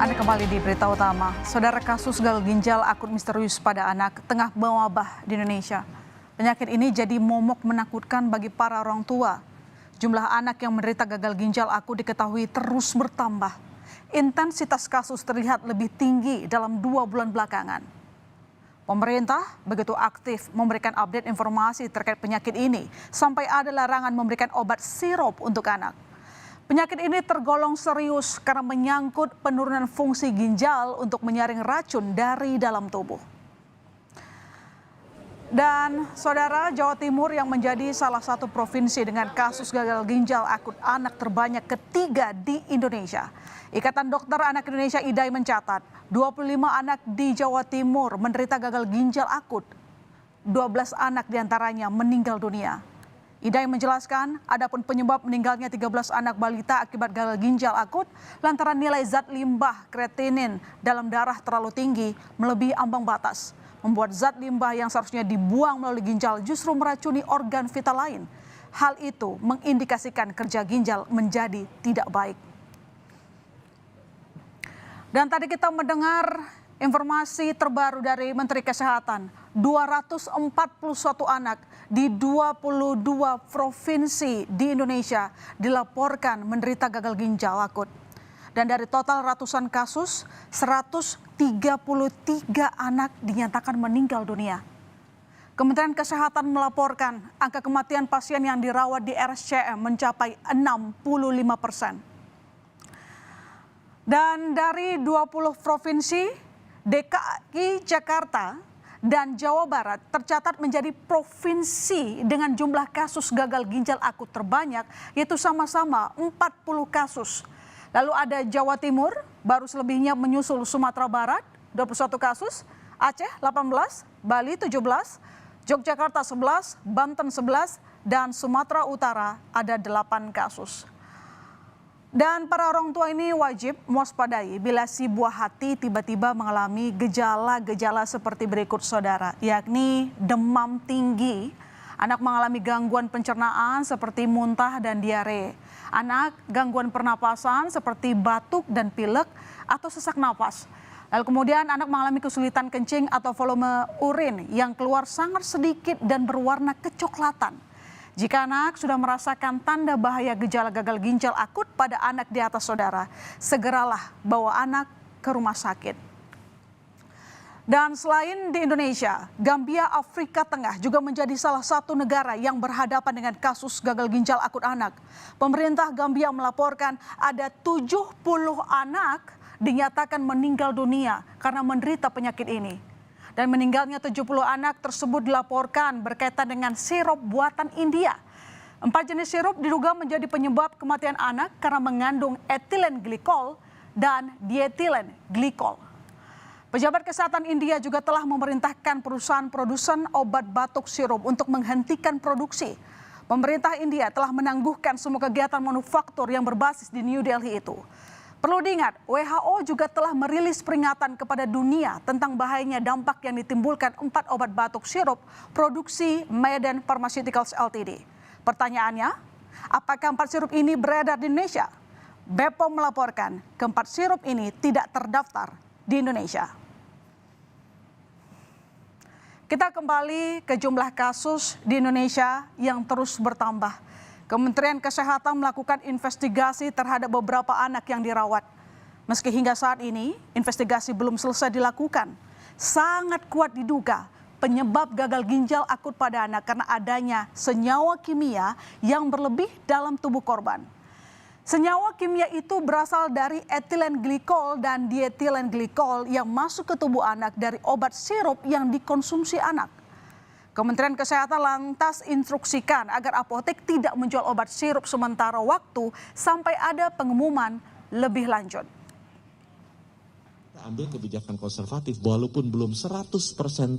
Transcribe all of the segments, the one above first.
Anda kembali di Berita Utama. Saudara, kasus gagal ginjal akut misterius pada anak tengah mewabah di Indonesia. Penyakit ini jadi momok menakutkan bagi para orang tua. Jumlah anak yang menderita gagal ginjal akut diketahui terus bertambah. Intensitas kasus terlihat lebih tinggi dalam 2 bulan belakangan. Pemerintah begitu aktif memberikan update informasi terkait penyakit ini, sampai ada larangan memberikan obat sirup untuk anak. Penyakit ini tergolong serius karena menyangkut penurunan fungsi ginjal untuk menyaring racun dari dalam tubuh. Dan saudara, Jawa Timur yang menjadi salah satu provinsi dengan kasus gagal ginjal akut anak terbanyak ketiga di Indonesia. Ikatan Dokter Anak Indonesia IDAI mencatat 25 anak di Jawa Timur menderita gagal ginjal akut. 12 anak diantaranya meninggal dunia. IDAI menjelaskan, adapun penyebab meninggalnya 13 anak balita akibat gagal ginjal akut lantaran nilai zat limbah kreatinin dalam darah terlalu tinggi melebihi ambang batas, membuat zat limbah yang seharusnya dibuang melalui ginjal justru meracuni organ vital lain. Hal itu mengindikasikan kerja ginjal menjadi tidak baik. Dan tadi kita mendengar informasi terbaru dari Menteri Kesehatan, 241 anak di 22 provinsi di Indonesia dilaporkan menderita gagal ginjal akut. Dan dari total ratusan kasus, 133 anak dinyatakan meninggal dunia. Kementerian Kesehatan melaporkan angka kematian pasien yang dirawat di RSCM mencapai 65%. Dan dari 20 provinsi, DKI Jakarta dan Jawa Barat tercatat menjadi provinsi dengan jumlah kasus gagal ginjal akut terbanyak, yaitu sama-sama 40 kasus. Lalu ada Jawa Timur, baru selebihnya menyusul Sumatera Barat, 21 kasus, Aceh 18, Bali 17, Yogyakarta 11, Banten 11, dan Sumatera Utara ada 8 kasus. Dan para orang tua ini wajib mewaspadai bila si buah hati tiba-tiba mengalami gejala-gejala seperti berikut saudara, yakni demam tinggi, anak mengalami gangguan pencernaan seperti muntah dan diare, anak gangguan pernapasan seperti batuk dan pilek atau sesak napas. Lalu kemudian anak mengalami kesulitan kencing atau volume urin yang keluar sangat sedikit dan berwarna kecoklatan. Jika anak sudah merasakan tanda bahaya gejala gagal ginjal akut pada anak di atas saudara, segeralah bawa anak ke rumah sakit. Dan selain di Indonesia, Gambia, Afrika Tengah juga menjadi salah satu negara yang berhadapan dengan kasus gagal ginjal akut anak. Pemerintah Gambia melaporkan ada 70 anak dinyatakan meninggal dunia karena menderita penyakit ini. Dan meninggalnya 70 anak tersebut dilaporkan berkaitan dengan sirup buatan India. 4 jenis sirup diduga menjadi penyebab kematian anak karena mengandung etilen glikol dan dietilen glikol. Pejabat kesehatan India juga telah memerintahkan perusahaan produsen obat batuk sirup untuk menghentikan produksi. Pemerintah India telah menangguhkan semua kegiatan manufaktur yang berbasis di New Delhi itu. Perlu diingat, WHO juga telah merilis peringatan kepada dunia tentang bahayanya dampak yang ditimbulkan 4 obat batuk sirup produksi Maiden Pharmaceuticals Ltd. Pertanyaannya, apakah 4 sirup ini beredar di Indonesia? BPOM melaporkan ke-4 sirup ini tidak terdaftar di Indonesia. Kita kembali ke jumlah kasus di Indonesia yang terus bertambah. Kementerian Kesehatan melakukan investigasi terhadap beberapa anak yang dirawat. Meski hingga saat ini investigasi belum selesai dilakukan, sangat kuat diduga penyebab gagal ginjal akut pada anak karena adanya senyawa kimia yang berlebih dalam tubuh korban. Senyawa kimia itu berasal dari etilen glikol dan dietilen glikol yang masuk ke tubuh anak dari obat sirup yang dikonsumsi anak. Kementerian Kesehatan lantas instruksikan agar apotek tidak menjual obat sirup sementara waktu sampai ada pengumuman lebih lanjut. Kita ambil kebijakan konservatif walaupun belum 100%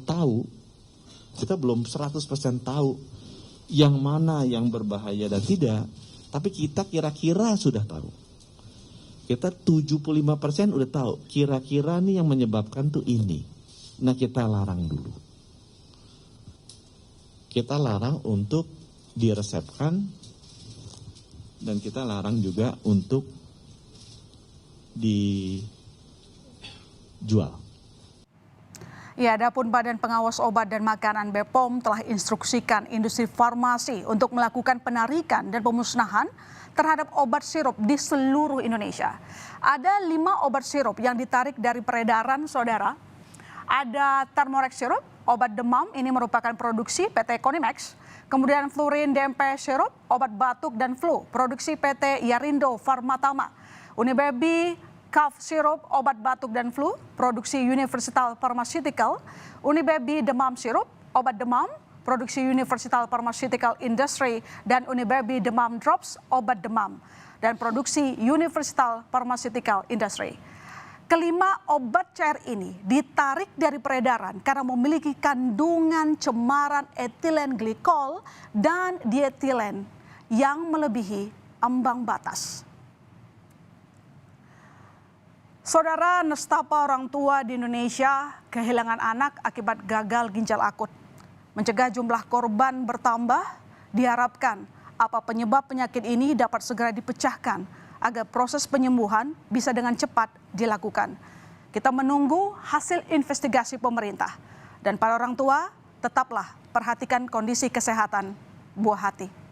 tahu, kita belum 100% tahu yang mana yang berbahaya dan tidak, tapi kita kira-kira sudah tahu. Kita 75% udah tahu, kira-kira nih yang menyebabkan tuh ini. Nah kita larang dulu. Kita larang untuk diresepkan dan kita larang juga untuk jual. Ya, Adapun Badan Pengawas Obat dan Makanan BPOM telah instruksikan industri farmasi untuk melakukan penarikan dan pemusnahan terhadap obat sirup di seluruh Indonesia. Ada 5 obat sirup yang ditarik dari peredaran, saudara. Ada Thermorex sirup, obat demam, ini merupakan produksi PT Konimax. Kemudian Flurin DMP sirup, obat batuk dan flu, produksi PT Yarindo Pharmatama. Unibaby Cough Syrup, obat batuk dan flu, produksi Universal Pharmaceutical. Unibaby Demam Syrup, obat demam, produksi Universal Pharmaceutical Industry. Dan Unibaby Demam Drops, obat demam, dan produksi Universal Pharmaceutical Industry. Kelima obat cair ini ditarik dari peredaran karena memiliki kandungan cemaran etilen glikol dan dietilen yang melebihi ambang batas. Saudara, nestapa orang tua di Indonesia kehilangan anak akibat gagal ginjal akut. Mencegah jumlah korban bertambah, diharapkan apa penyebab penyakit ini dapat segera dipecahkan agar proses penyembuhan bisa dengan cepat dilakukan. Kita menunggu hasil investigasi pemerintah. Dan para orang tua, tetaplah perhatikan kondisi kesehatan buah hati.